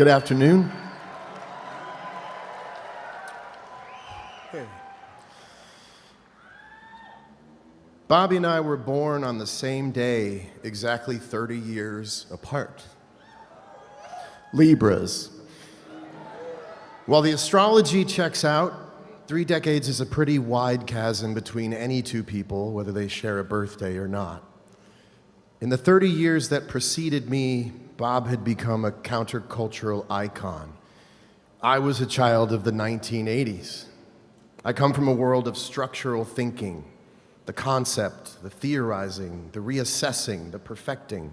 Good afternoon. Hey. Bobby and I were born on the same day, exactly 30 years apart. Libras. While the astrology checks out, 3 decades is a pretty wide chasm between any two people, whether they share a birthday or not. In the 30 years that preceded me, Bob had become a countercultural icon. I was a child of the 1980s. I come from a world of structural thinking, the concept, the theorizing, the reassessing, the perfecting.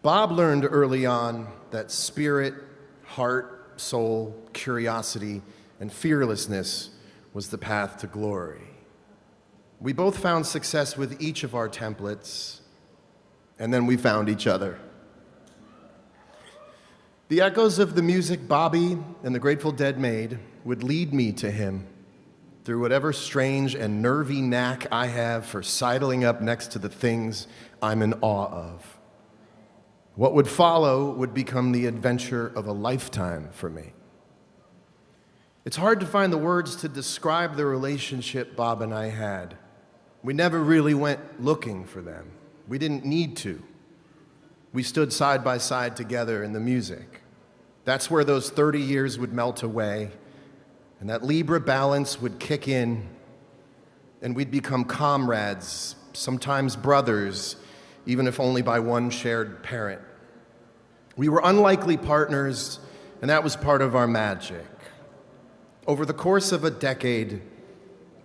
Bob learned early on that spirit, heart, soul, curiosity, and fearlessness was the path to glory. We both found success with each of our templates, and then we found each other. The echoes of the music Bobby and the Grateful Dead made would lead me to him through whatever strange and nervy knack I have for sidling up next to the things I'm in awe of. What would follow would become the adventure of a lifetime for me. It's hard to find the words to describe the relationship Bob and I had. We never really went looking for them. We didn't need to. We stood side by side together in the music. That's where those 30 years would melt away, and that Libra balance would kick in, and we'd become comrades, sometimes brothers, even if only by one shared parent. We were unlikely partners, and that was part of our magic. Over the course of a decade,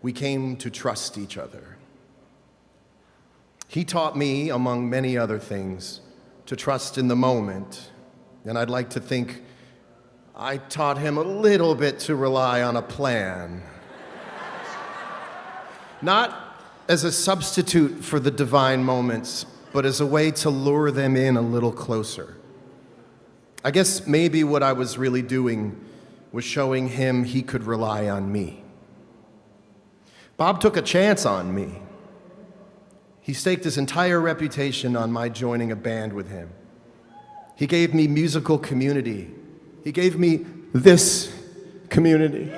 we came to trust each other. He taught me, among many other things, to trust in the moment, and I'd like to think I taught him a little bit to rely on a plan. Not as a substitute for the divine moments, but as a way to lure them in a little closer. I guess maybe what I was really doing was showing him he could rely on me. Bob took a chance on me. He staked his entire reputation on my joining a band with him. He gave me musical community. He gave me this community.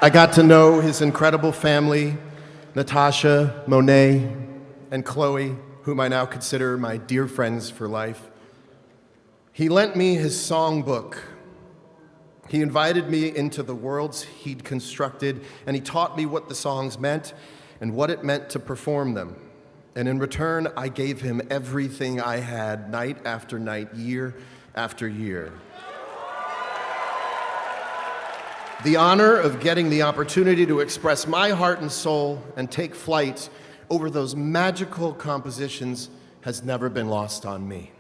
I got to know his incredible family, Natasha, Monet, and Chloe, whom I now consider my dear friends for life. He lent me his songbook. He invited me into the worlds he'd constructed, and he taught me what the songs meant and what it meant to perform them. And in return, I gave him everything I had, night after night, year after year. The honor of getting the opportunity to express my heart and soul and take flight over those magical compositions has never been lost on me.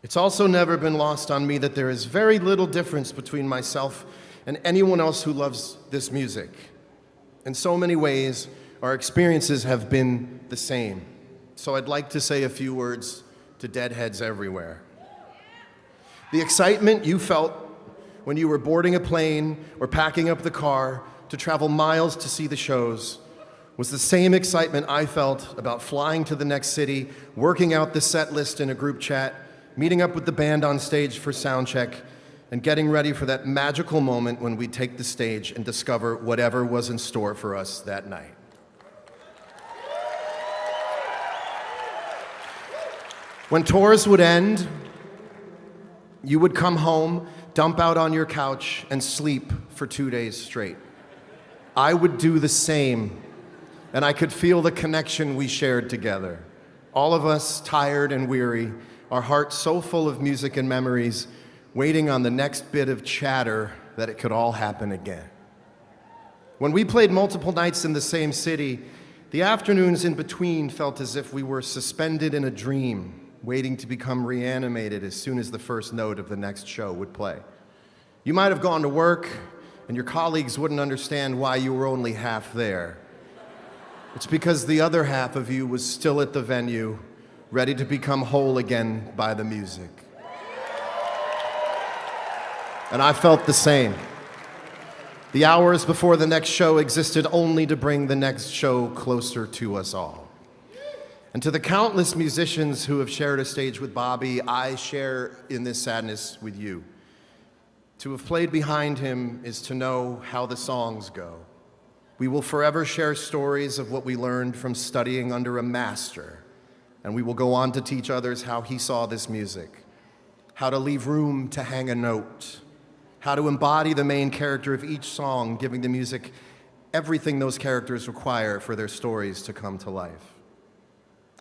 It's also never been lost on me that there is very little difference between myself and anyone else who loves this music. In so many ways, our experiences have been the same. So I'd like to say a few words to deadheads everywhere. The excitement you felt when you were boarding a plane or packing up the car to travel miles to see the shows was the same excitement I felt about flying to the next city, working out the set list in a group chat, meeting up with the band on stage for sound check, and getting ready for that magical moment when we take the stage and discover whatever was in store for us that night. When tours would end, you would come home, dump out on your couch, and sleep for 2 days straight. I would do the same, and I could feel the connection we shared together. All of us tired and weary, our hearts so full of music and memories, waiting on the next bit of chatter that it could all happen again. When we played multiple nights in the same city, the afternoons in between felt as if we were suspended in a dream, waiting to become reanimated as soon as the first note of the next show would play. You might have gone to work, and your colleagues wouldn't understand why you were only half there. It's because the other half of you was still at the venue, ready to become whole again by the music. And I felt the same. The hours before the next show existed only to bring the next show closer to us all. And to the countless musicians who have shared a stage with Bobby, I share in this sadness with you. To have played behind him is to know how the songs go. We will forever share stories of what we learned from studying under a master, and we will go on to teach others how he saw this music, how to leave room to hang a note, how to embody the main character of each song, giving the music everything those characters require for their stories to come to life.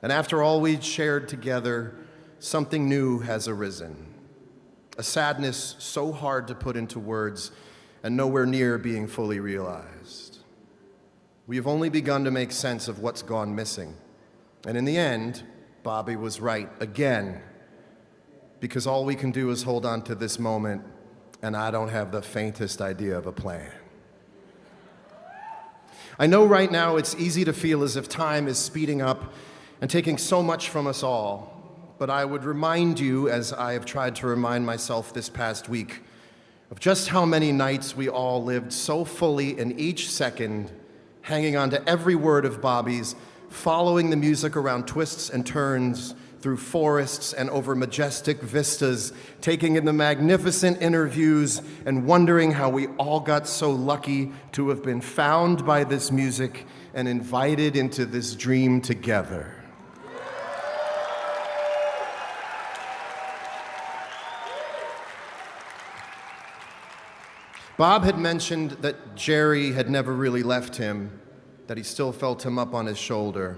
And after all we'd shared together, something new has arisen. A sadness so hard to put into words and nowhere near being fully realized. We have only begun to make sense of what's gone missing. And in the end, Bobby was right again, because all we can do is hold on to this moment, and I don't have the faintest idea of a plan. I know right now it's easy to feel as if time is speeding up and taking so much from us all. But I would remind you, as I have tried to remind myself this past week, of just how many nights we all lived so fully in each second, hanging on to every word of Bobby's, following the music around twists and turns, through forests and over majestic vistas, taking in the magnificent interviews and wondering how we all got so lucky to have been found by this music and invited into this dream together. Bob had mentioned that Jerry had never really left him, that he still felt him up on his shoulder.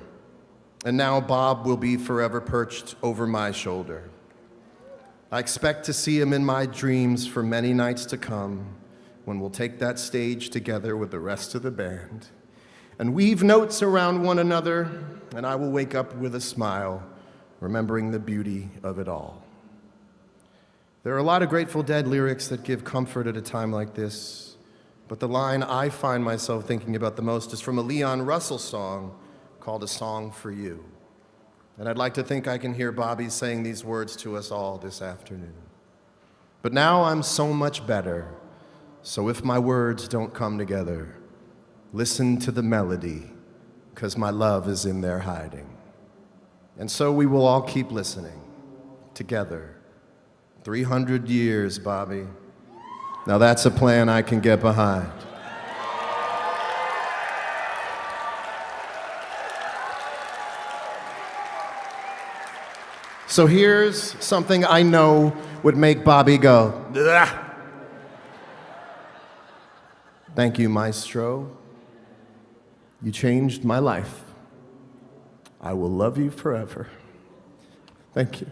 And now Bob will be forever perched over my shoulder. I expect to see him in my dreams for many nights to come, when we'll take that stage together with the rest of the band and weave notes around one another, and I will wake up with a smile, remembering the beauty of it all. There are a lot of Grateful Dead lyrics that give comfort at a time like this, but the line I find myself thinking about the most is from a Leon Russell song called A Song for You. And I'd like to think I can hear Bobby saying these words to us all this afternoon. But now I'm so much better, so if my words don't come together, listen to the melody, 'cause my love is in there hiding. And so we will all keep listening, together. 300 years, Bobby. Now that's a plan I can get behind. So here's something I know would make Bobby go, "Ugh." Thank you, Maestro. You changed my life. I will love you forever. Thank you.